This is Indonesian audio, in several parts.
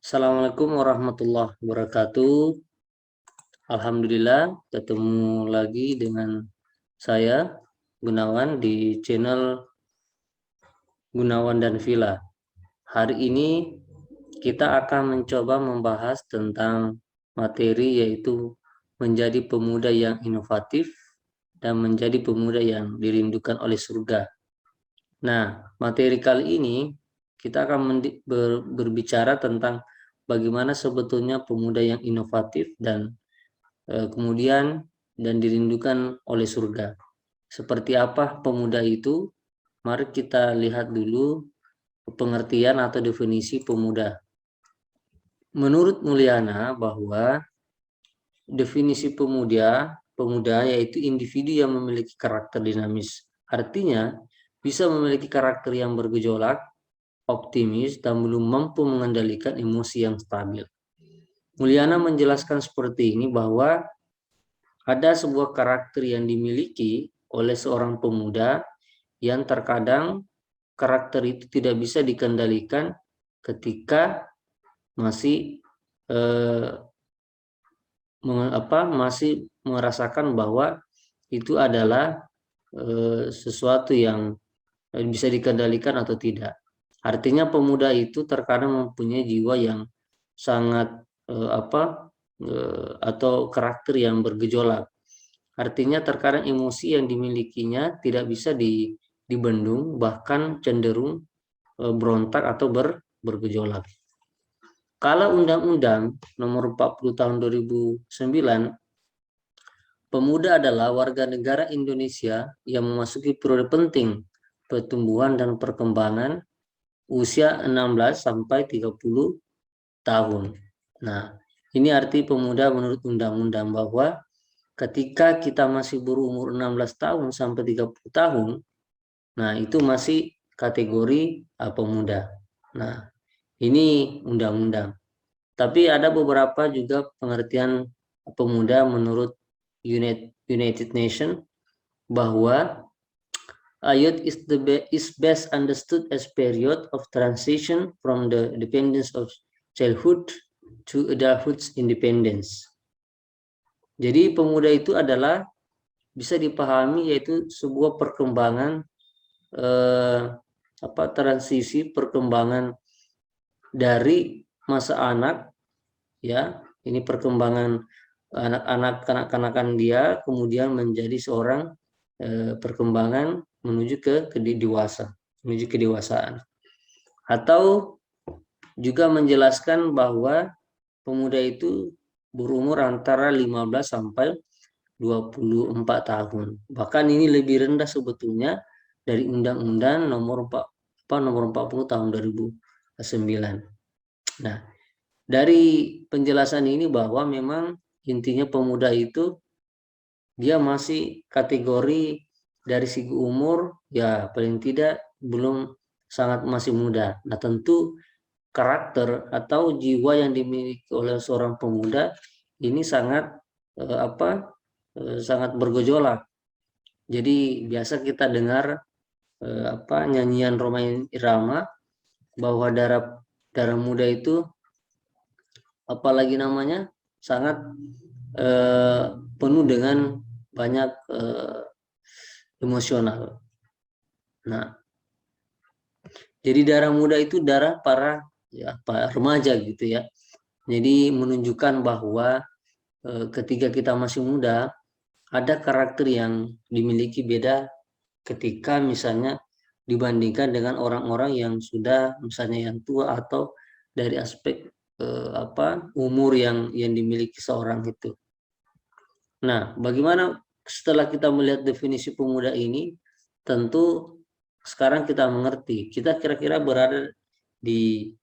Assalamualaikum warahmatullahi wabarakatuh. Alhamdulillah ketemu lagi dengan saya Gunawan di channel Gunawan dan Villa. Hari ini kita akan mencoba membahas tentang materi yaitu menjadi pemuda yang inovatif dan menjadi pemuda yang dirindukan oleh surga. Nah, materi kali ini kita akan berbicara tentang bagaimana sebetulnya pemuda yang inovatif dan kemudian dan dirindukan oleh surga. Seperti apa pemuda itu? Mari kita lihat dulu pengertian atau definisi pemuda. Menurut Mulyana bahwa definisi pemuda yaitu individu yang memiliki karakter dinamis. Artinya bisa memiliki karakter yang bergejolak, optimis, dan belum mampu mengendalikan emosi yang stabil. Mulyana menjelaskan seperti ini bahwa ada sebuah karakter yang dimiliki oleh seorang pemuda yang terkadang karakter itu tidak bisa dikendalikan ketika masih masih merasakan bahwa itu adalah sesuatu yang bisa dikendalikan atau tidak. Artinya pemuda itu terkadang mempunyai jiwa yang sangat atau karakter yang bergejolak. Artinya terkadang emosi yang dimilikinya tidak bisa dibendung, bahkan cenderung berontak atau bergejolak. Kalau Undang-Undang Nomor 40 Tahun 2009, pemuda adalah warga negara Indonesia yang memasuki periode penting pertumbuhan dan perkembangan usia 16 sampai 30 tahun. Nah, ini arti pemuda menurut undang-undang bahwa ketika kita masih berumur 16 tahun sampai 30 tahun, nah itu masih kategori pemuda. Nah, ini undang-undang. Tapi ada beberapa juga pengertian pemuda menurut United Nations bahwa youth is best understood as period of transition from the dependence of childhood to adulthood's independence. Jadi pemuda itu adalah bisa dipahami yaitu sebuah perkembangan transisi perkembangan dari masa anak, ya, ini perkembangan anak-anak kanak-kanakan dia kemudian menjadi seorang perkembangan menuju ke dewasa, menuju kedewasaan. Atau juga menjelaskan bahwa pemuda itu berumur antara 15 sampai 24 tahun. Bahkan ini lebih rendah sebetulnya dari Undang-Undang nomor 40 tahun 2009. Nah, dari penjelasan ini bahwa memang intinya pemuda itu dia masih kategori dari segi umur ya paling tidak belum sangat masih muda. Nah, tentu karakter atau jiwa yang dimiliki oleh seorang pemuda ini sangat sangat bergejolak. Jadi biasa kita dengar nyanyian Rhoma Irama bahwa darah muda itu apalagi namanya sangat penuh dengan banyak emosional. Nah, jadi darah muda itu darah para remaja gitu ya. Jadi menunjukkan bahwa ketika kita masih muda ada karakter yang dimiliki beda ketika misalnya dibandingkan dengan orang-orang yang sudah misalnya yang tua atau dari aspek umur yang dimiliki seorang itu. Nah, bagaimana setelah kita melihat definisi pemuda ini, tentu sekarang kita mengerti kita kira-kira berada di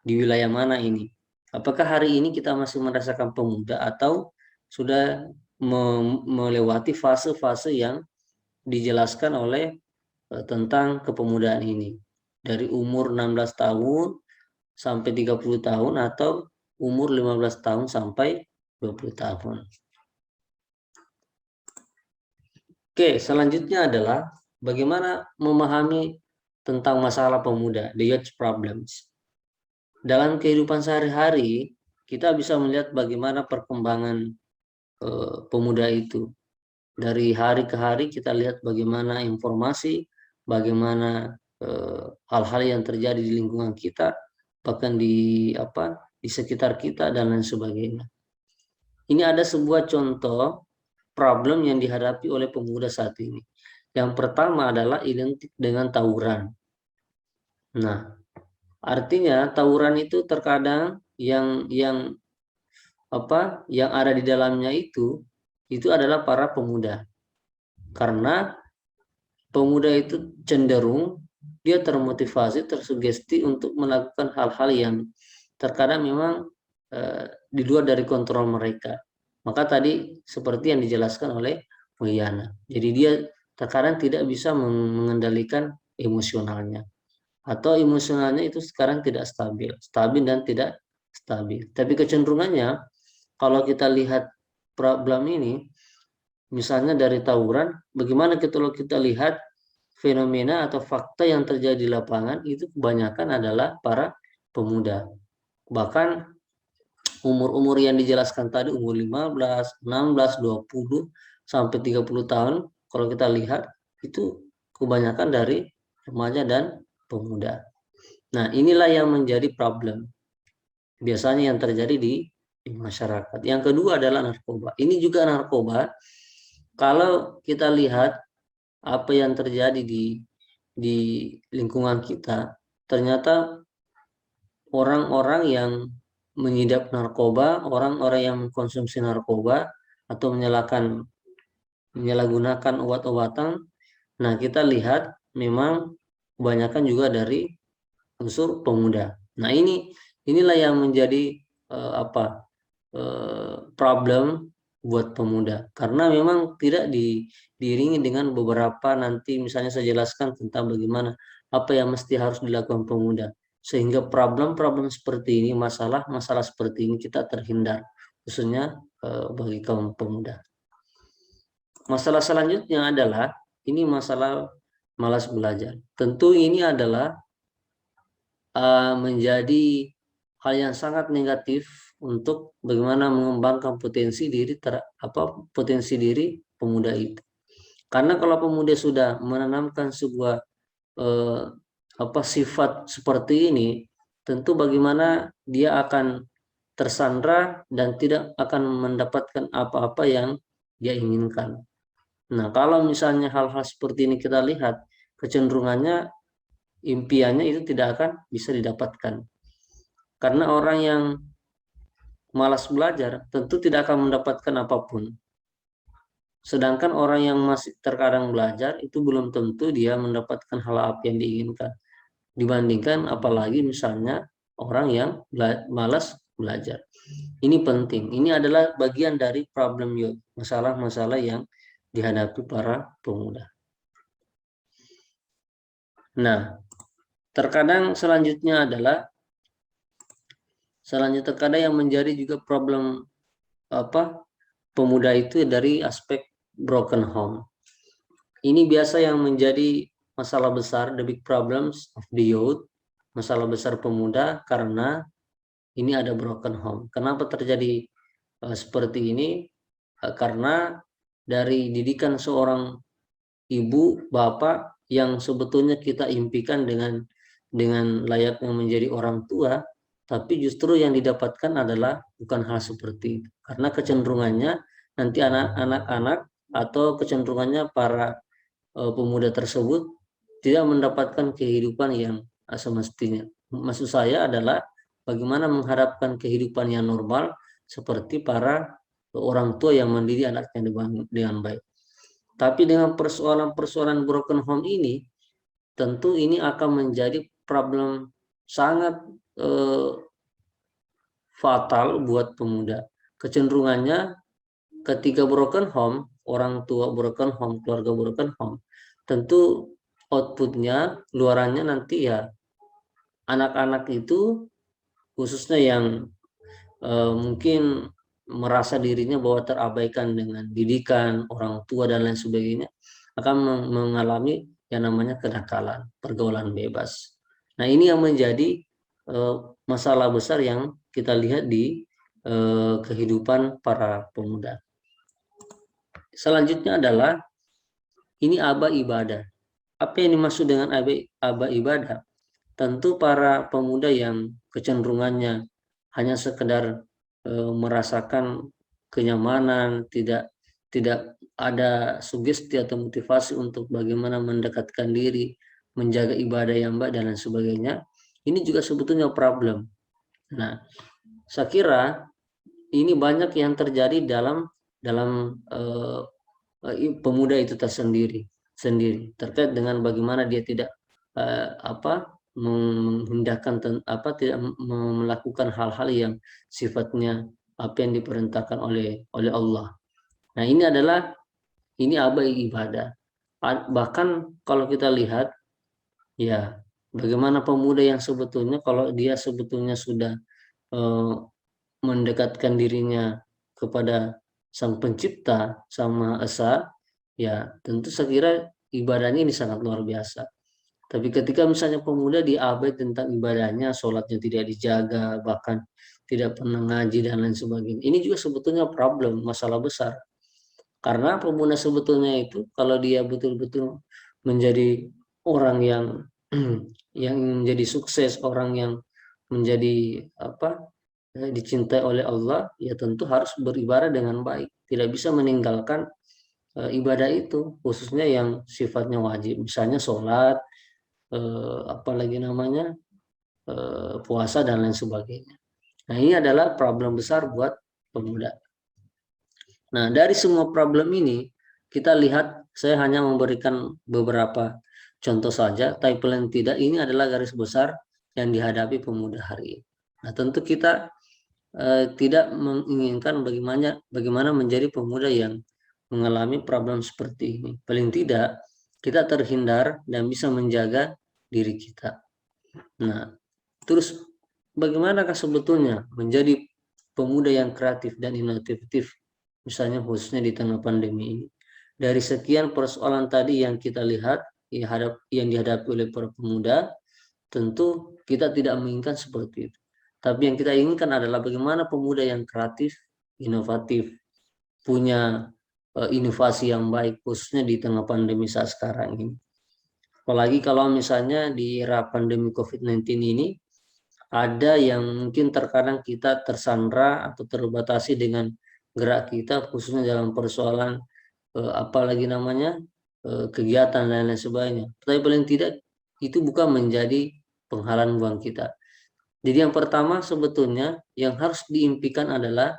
wilayah mana ini. Apakah hari ini kita masih merasakan pemuda atau sudah melewati fase-fase yang dijelaskan oleh tentang kepemudaan ini dari umur 16 tahun sampai 30 tahun atau umur 15 tahun sampai 20 tahun. Oke, selanjutnya adalah bagaimana memahami tentang masalah pemuda, the youth problems. dalam kehidupan sehari-hari kita bisa melihat bagaimana perkembangan pemuda itu. Dari hari ke hari kita lihat bagaimana informasi, bagaimana hal-hal yang terjadi di lingkungan kita, bahkan di sekitar kita dan lain sebagainya. Ini ada sebuah contoh problem yang dihadapi oleh pemuda saat ini. Yang pertama adalah identik dengan tawuran. Nah, artinya tawuran itu terkadang yang ada di dalamnya itu adalah para pemuda. Karena pemuda itu cenderung dia termotivasi, tersugesti untuk melakukan hal-hal yang terkadang memang di luar dari kontrol mereka. Maka tadi seperti yang dijelaskan oleh Mulyana. Jadi dia terkadang tidak bisa mengendalikan emosionalnya. Atau emosionalnya itu sekarang tidak stabil. Stabil dan tidak stabil. Tapi kecenderungannya, kalau kita lihat problem ini, misalnya dari tawuran, bagaimana kalau kita lihat fenomena atau fakta yang terjadi di lapangan itu kebanyakan adalah para pemuda. Bahkan umur-umur yang dijelaskan tadi, umur 15, 16, 20, sampai 30 tahun, kalau kita lihat itu kebanyakan dari remaja dan pemuda. Nah, inilah yang menjadi problem. Biasanya yang terjadi di masyarakat. Yang kedua adalah narkoba. Ini juga narkoba. Kalau kita lihat apa yang terjadi di lingkungan kita, ternyata orang-orang yang mengidap narkoba, orang-orang yang mengkonsumsi narkoba atau menyalahgunakan obat-obatan, nah kita lihat memang kebanyakan juga dari unsur pemuda. Nah inilah yang menjadi problem buat pemuda, karena memang tidak diiringi dengan beberapa, nanti misalnya saya jelaskan tentang bagaimana apa yang mesti harus dilakukan pemuda, sehingga problem-problem seperti ini, masalah-masalah seperti ini kita terhindar, khususnya bagi kaum pemuda. Masalah selanjutnya adalah ini masalah malas belajar. Tentu ini adalah menjadi hal yang sangat negatif untuk bagaimana mengembangkan potensi diri pemuda itu. Karena kalau pemuda sudah menanamkan sebuah sifat seperti ini, tentu bagaimana dia akan tersandra dan tidak akan mendapatkan apa-apa yang dia inginkan. Nah, kalau misalnya hal-hal seperti ini kita lihat, kecenderungannya impiannya itu tidak akan bisa didapatkan. Karena orang yang malas belajar tentu tidak akan mendapatkan apapun. Sedangkan orang yang masih terkadang belajar itu belum tentu dia mendapatkan hal apa yang diinginkan. Dibandingkan apalagi misalnya orang yang malas belajar. Ini penting. Ini adalah bagian dari problem youth, masalah-masalah yang dihadapi para pemuda. Nah, terkadang terkadang yang menjadi juga problem pemuda itu dari aspek broken home. Ini biasa yang menjadi masalah besar, the big problems of the youth, masalah besar pemuda, karena ini ada broken home. Kenapa terjadi seperti ini? Karena dari didikan seorang ibu, bapak yang sebetulnya kita impikan dengan layaknya menjadi orang tua, tapi justru yang didapatkan adalah bukan hal seperti itu. Karena kecenderungannya nanti anak-anak atau kecenderungannya para pemuda tersebut tidak mendapatkan kehidupan yang semestinya. Maksud saya adalah bagaimana mengharapkan kehidupan yang normal seperti para orang tua yang mendidik anaknya dengan baik. Tapi dengan persoalan-persoalan broken home ini, tentu ini akan menjadi problem sangat fatal buat pemuda. Kecenderungannya ketika broken home, orang tua broken home, keluarga broken home, tentu outputnya, luarannya nanti ya anak-anak itu, khususnya yang mungkin merasa dirinya bahwa terabaikan dengan didikan orang tua dan lain sebagainya, akan mengalami yang namanya kenakalan, pergaulan bebas. Nah ini yang menjadi masalah besar yang kita lihat di kehidupan para pemuda. Selanjutnya adalah ini aba ibadah. Apa yang dimaksud dengan aba ibadah? Tentu para pemuda yang kecenderungannya hanya sekedar merasakan kenyamanan, tidak ada sugesti atau motivasi untuk bagaimana mendekatkan diri, menjaga ibadah yang baik dan lain sebagainya. Ini juga sebetulnya problem. Nah, saya kira ini banyak yang terjadi dalam pemuda itu tersendiri terkait dengan bagaimana dia tidak tidak melakukan hal-hal yang sifatnya apa yang diperintahkan oleh Allah. Nah, ini abai ibadah. Bahkan kalau kita lihat ya bagaimana pemuda yang sebetulnya kalau dia sebetulnya sudah mendekatkan dirinya kepada Sang Pencipta sama Esa, ya tentu saya kira ibadahnya ini sangat luar biasa. Tapi ketika misalnya pemuda diabai tentang ibadahnya, sholatnya tidak dijaga, bahkan tidak pernah ngaji dan lain sebagainya, ini juga sebetulnya problem, masalah besar. Karena pemuda sebetulnya itu kalau dia betul-betul menjadi orang yang yang menjadi sukses, orang yang menjadi dicintai oleh Allah, ya tentu harus beribadah dengan baik. Tidak bisa meninggalkan ibadah itu, khususnya yang sifatnya wajib, misalnya sholat, apalagi namanya puasa dan lain sebagainya. Nah, ini adalah problem besar buat pemuda. Nah, dari semua problem ini kita lihat, saya hanya memberikan beberapa contoh saja, tapi paling tidak ini adalah garis besar yang dihadapi pemuda hari ini. Nah, tentu kita tidak menginginkan bagaimana menjadi pemuda yang mengalami problem seperti ini. Paling tidak kita terhindar dan bisa menjaga diri kita. Nah, terus bagaimanakah sebetulnya menjadi pemuda yang kreatif dan inovatif, misalnya khususnya di tengah pandemi ini? Dari sekian persoalan tadi yang kita lihat yang dihadapi oleh para pemuda, tentu kita tidak menginginkan seperti itu. Tapi yang kita inginkan adalah bagaimana pemuda yang kreatif, inovatif, punya inovasi yang baik, khususnya di tengah pandemi saat sekarang ini. Apalagi kalau misalnya di era pandemi COVID-19 ini, ada yang mungkin terkadang kita tersandra atau terbatasi dengan gerak kita, khususnya dalam persoalan apalagi namanya kegiatan dan lain sebagainya. Tapi paling tidak itu bukan menjadi penghalang buang kita. Jadi yang pertama sebetulnya yang harus diimpikan adalah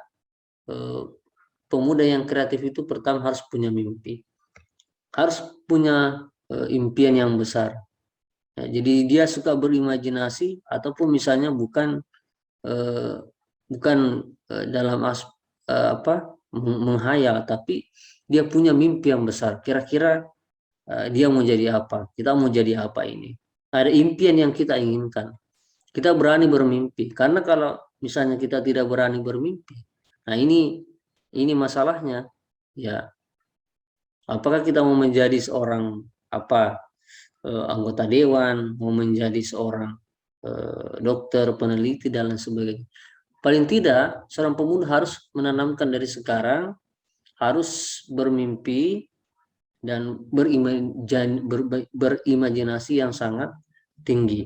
pemuda yang kreatif itu pertama harus punya mimpi, harus punya impian yang besar. Ya, jadi dia suka berimajinasi ataupun misalnya bukan dalam menghayal, tapi dia punya mimpi yang besar. Kira-kira dia mau jadi apa? Kita mau jadi apa ini? Ada impian yang kita inginkan. Kita berani bermimpi. Karena kalau misalnya kita tidak berani bermimpi, nah ini masalahnya. Ya, apakah kita mau menjadi seorang anggota dewan, mau menjadi seorang dokter, peneliti dan lain sebagainya. Paling tidak seorang pemuda harus menanamkan dari sekarang, harus bermimpi dan berimajinasi yang sangat tinggi.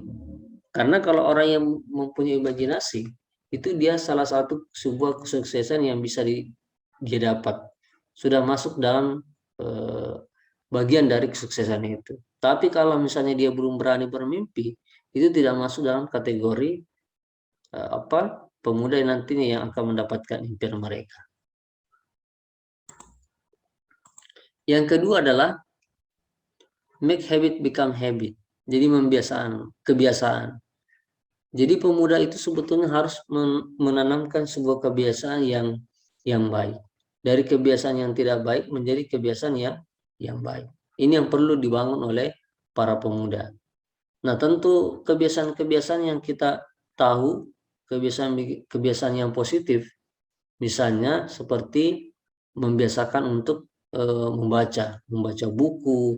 Karena kalau orang yang mempunyai imajinasi, itu dia salah satu sebuah kesuksesan yang bisa dia dapat. Sudah masuk dalam bagian dari kesuksesan itu. Tapi kalau misalnya dia belum berani bermimpi, itu tidak masuk dalam kategori pemuda yang nantinya yang akan mendapatkan impian mereka. Yang kedua adalah make habit become habit. Jadi kebiasaan. Jadi pemuda itu sebetulnya harus menanamkan sebuah kebiasaan yang baik. Dari kebiasaan yang tidak baik menjadi kebiasaan yang baik. Ini yang perlu dibangun oleh para pemuda. Nah, tentu kebiasaan-kebiasaan yang kita tahu, kebiasaan yang positif, misalnya seperti membiasakan untuk membaca buku,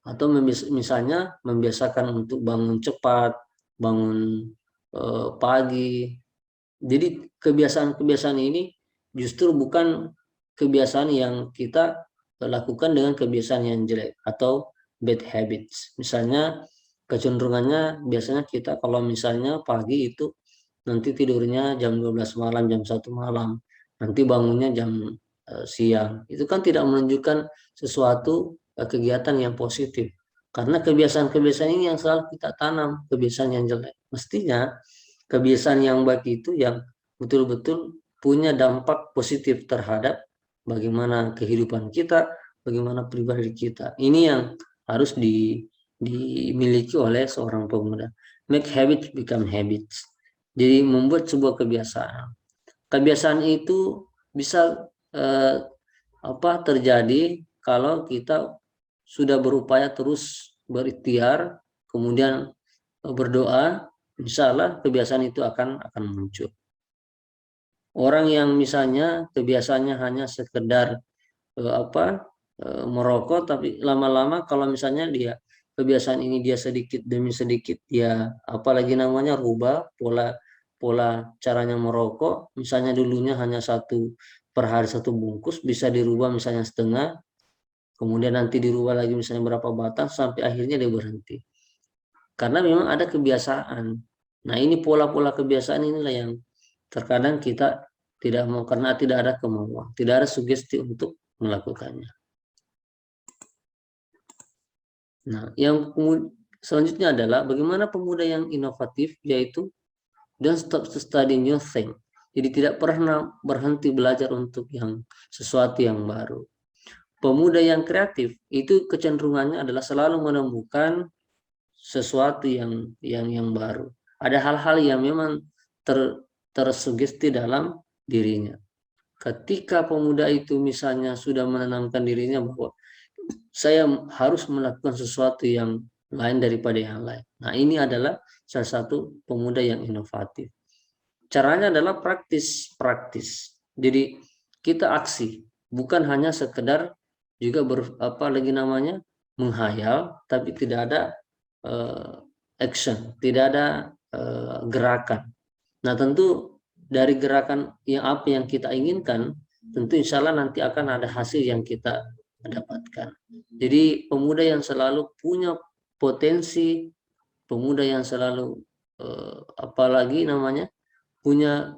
atau misalnya membiasakan untuk bangun cepat, bangun pagi. Jadi kebiasaan-kebiasaan ini justru bukan kebiasaan yang kita lakukan dengan kebiasaan yang jelek atau bad habits. Misalnya kecenderungannya biasanya kita kalau misalnya pagi itu nanti tidurnya jam 12 malam, jam 1 malam, nanti bangunnya jam siang. Itu kan tidak menunjukkan sesuatu kegiatan yang positif. Karena kebiasaan-kebiasaan ini yang selalu kita tanam, kebiasaan yang jelek. Mestinya kebiasaan yang baik itu yang betul-betul punya dampak positif terhadap bagaimana kehidupan kita, bagaimana pribadi kita. Ini yang harus dimiliki oleh seorang pemuda. Make habits become habits. Jadi membuat sebuah kebiasaan. Kebiasaan itu bisa terjadi kalau kita sudah berupaya terus berikhtiar, kemudian berdoa, insya Allah kebiasaan itu akan muncul. Orang yang misalnya kebiasaannya hanya sekedar merokok, tapi lama-lama kalau misalnya dia kebiasaan ini dia sedikit demi sedikit dia apalagi namanya rubah pola pola caranya merokok, misalnya dulunya hanya per hari 1 bungkus, bisa dirubah misalnya setengah, kemudian nanti dirubah lagi misalnya berapa batang sampai akhirnya dia berhenti. Karena memang ada kebiasaan. Nah, ini pola-pola kebiasaan inilah yang terkadang kita tidak mau karena tidak ada kemauan, tidak ada sugesti untuk melakukannya. Nah, yang selanjutnya adalah bagaimana pemuda yang inovatif, yaitu don't stop to study new thing. Jadi tidak pernah berhenti belajar untuk yang sesuatu yang baru. Pemuda yang kreatif itu kecenderungannya adalah selalu menemukan sesuatu yang baru. Ada hal-hal yang memang tersugesti dalam dirinya. Ketika pemuda itu misalnya sudah menanamkan dirinya bahwa saya harus melakukan sesuatu yang lain daripada yang lain. Nah, ini adalah salah satu pemuda yang inovatif. Caranya adalah praktis. Jadi kita aksi, bukan hanya sekedar juga menghayal, tapi tidak ada action, tidak ada gerakan. Nah, tentu dari gerakan apa yang kita inginkan, tentu insya Allah nanti akan ada hasil yang kita dapatkan. Jadi pemuda yang selalu punya potensi, pemuda yang selalu punya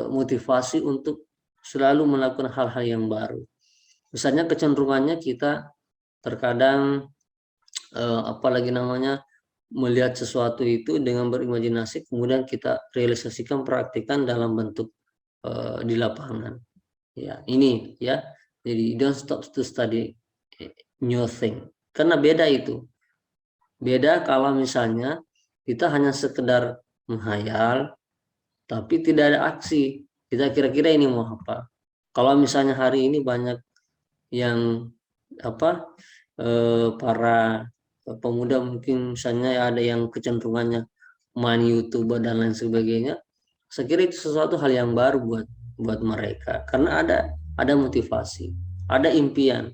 motivasi untuk selalu melakukan hal-hal yang baru. Misalnya kecenderungannya kita terkadang melihat sesuatu itu dengan berimajinasi, kemudian kita realisasikan, praktikkan dalam bentuk di lapangan. Ya, ini ya. Jadi don't stop to study new thing. Karena beda itu. Beda kalau misalnya kita hanya sekedar menghayal tapi tidak ada aksi. Kita kira-kira ini mau apa? Kalau misalnya hari ini banyak yang para pemuda mungkin misalnya ada yang kecenderungannya main YouTube dan lain sebagainya, saya kira itu sesuatu hal yang baru buat mereka karena ada motivasi, ada impian.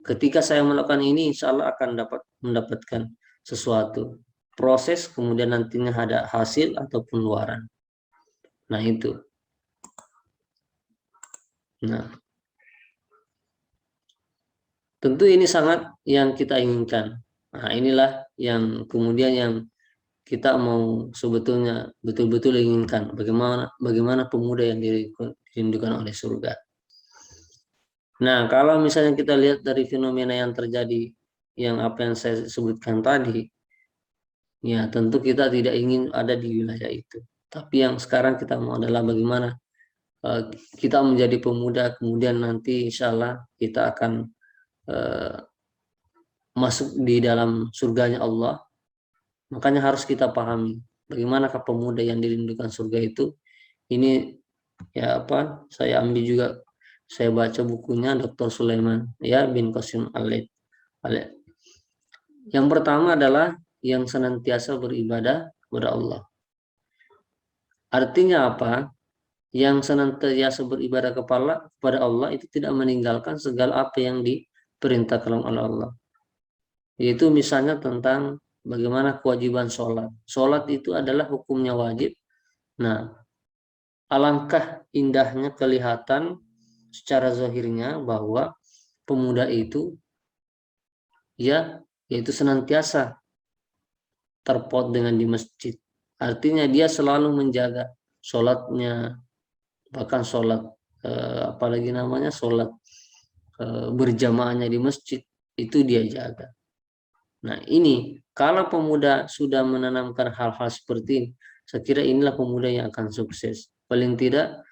Ketika saya melakukan ini, insya Allah akan mendapatkan sesuatu proses, kemudian nantinya ada hasil atau pengeluaran. Nah, itu. Nah, tentu ini sangat yang kita inginkan. Nah, inilah yang kemudian yang kita mau sebetulnya betul-betul inginkan. Bagaimana pemuda yang dirindukan oleh surga. Nah, kalau misalnya kita lihat dari fenomena yang terjadi, yang apa yang saya sebutkan tadi, ya tentu kita tidak ingin ada di wilayah itu. Tapi yang sekarang kita mau adalah bagaimana kita menjadi pemuda, kemudian nanti insya Allah kita akan masuk di dalam surganya Allah. Makanya harus kita pahami bagaimanakah pemuda yang dirindukan surga itu. Ini saya ambil juga, saya baca bukunya Dr. Sulaiman bin Qasim Al-Laith. Yang pertama adalah yang senantiasa beribadah kepada Allah. Artinya apa? Yang senantiasa beribadah kepada Allah itu tidak meninggalkan segala apa yang diperintahkan oleh Allah. Yaitu misalnya tentang bagaimana kewajiban sholat. Sholat itu adalah hukumnya wajib. Nah, alangkah indahnya kelihatan secara zahirnya bahwa pemuda itu yaitu senantiasa terpaut dengan di masjid. Artinya dia selalu menjaga sholatnya, bahkan sholat apalagi namanya sholat berjamaahnya di masjid itu dia jaga. Nah, ini kalau pemuda sudah menanamkan hal-hal seperti ini, saya kira inilah pemuda yang akan sukses. Paling tidak,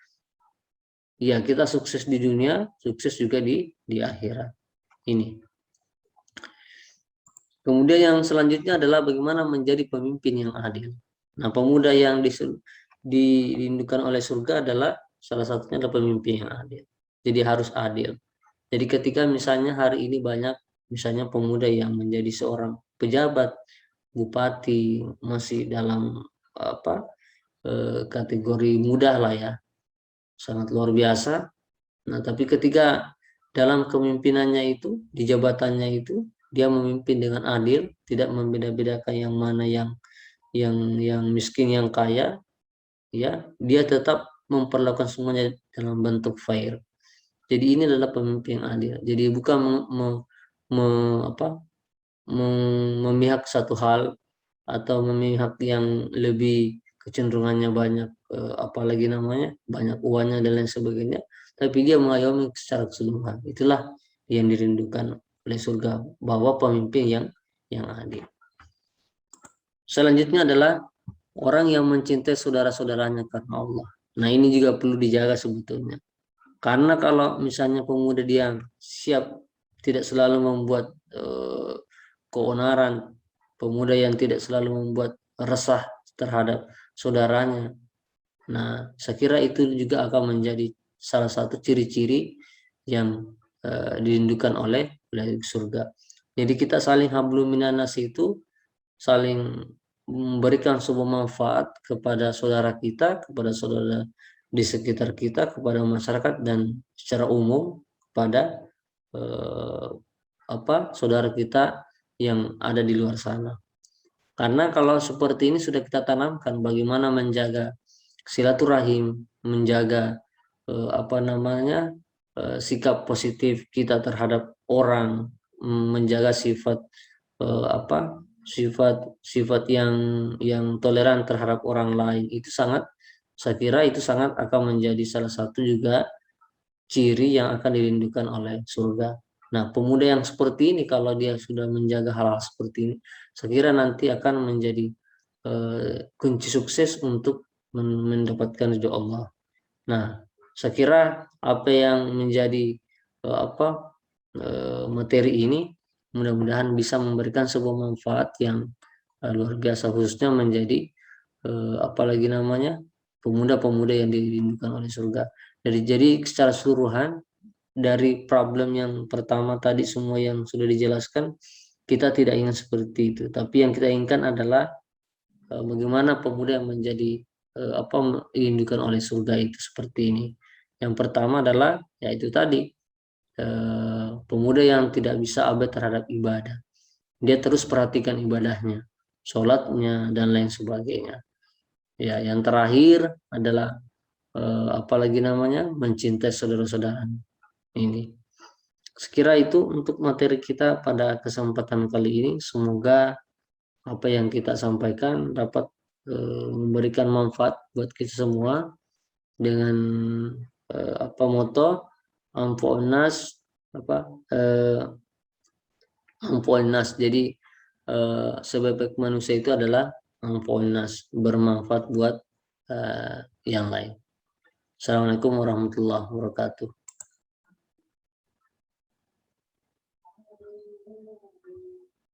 ya kita sukses di dunia, sukses juga di akhirat. Ini. Kemudian yang selanjutnya adalah bagaimana menjadi pemimpin yang adil. Nah, pemuda yang dirindukan oleh surga adalah salah satunya adalah pemimpin yang adil. Jadi harus adil. Jadi ketika misalnya hari ini banyak misalnya pemuda yang menjadi seorang pejabat, bupati, masih dalam apa kategori muda lah ya, sangat luar biasa. Nah, tapi ketika dalam kepemimpinannya itu, di jabatannya itu, dia memimpin dengan adil, tidak membeda-bedakan yang mana yang miskin, yang kaya, ya, dia tetap memperlakukan semuanya dalam bentuk fair. Jadi ini adalah pemimpin yang adil. Jadi bukan memihak satu hal atau memihak yang lebih kecenderungannya banyak apalagi namanya banyak uangnya dan lain sebagainya, tapi dia mengayomi secara keseluruhan. Itulah yang dirindukan oleh surga, bahwa pemimpin yang adil. Selanjutnya adalah orang yang mencintai saudara-saudaranya karena Allah. Nah, ini juga perlu dijaga sebetulnya. Karena kalau misalnya pemuda dia siap tidak selalu membuat keonaran, pemuda yang tidak selalu membuat resah terhadap saudaranya. Nah, saya kira itu juga akan menjadi salah satu ciri-ciri yang dirindukan oleh surga. Jadi kita saling hablum minanas itu saling memberikan sebuah manfaat kepada saudara kita, kepada saudara di sekitar kita, kepada masyarakat, dan secara umum kepada saudara kita yang ada di luar sana. Karena kalau seperti ini sudah kita tanamkan bagaimana menjaga silaturahim, menjaga sikap positif kita terhadap orang, menjaga sifat sifat yang toleran terhadap orang lain, itu saya kira itu sangat akan menjadi salah satu juga ciri yang akan dirindukan oleh surga. Nah, pemuda yang seperti ini kalau dia sudah menjaga hal-hal seperti ini, saya kira nanti akan menjadi kunci sukses untuk mendapatkan ridho Allah. Nah, saya kira apa yang menjadi materi ini mudah-mudahan bisa memberikan sebuah manfaat yang luar biasa, khususnya menjadi apalagi namanya pemuda-pemuda yang dirindukan oleh surga. Jadi secara keseluruhan dari problem yang pertama tadi semua yang sudah dijelaskan, kita tidak ingin seperti itu, tapi yang kita inginkan adalah bagaimana pemuda yang menjadi dirindukan oleh surga itu seperti ini. Yang pertama adalah yaitu tadi pemuda yang tidak bisa abai terhadap ibadah. Dia terus perhatikan ibadahnya, sholatnya dan lain sebagainya. Ya, yang terakhir adalah apalagi namanya mencintai saudara-saudara. Ini. Sekira itu untuk materi kita pada kesempatan kali ini. Semoga apa yang kita sampaikan dapat memberikan manfaat buat kita semua dengan moto ampunas ampunas. Jadi sebaik manusia itu adalah ampunas, bermanfaat buat yang lain. Assalamualaikum warahmatullahi wabarakatuh.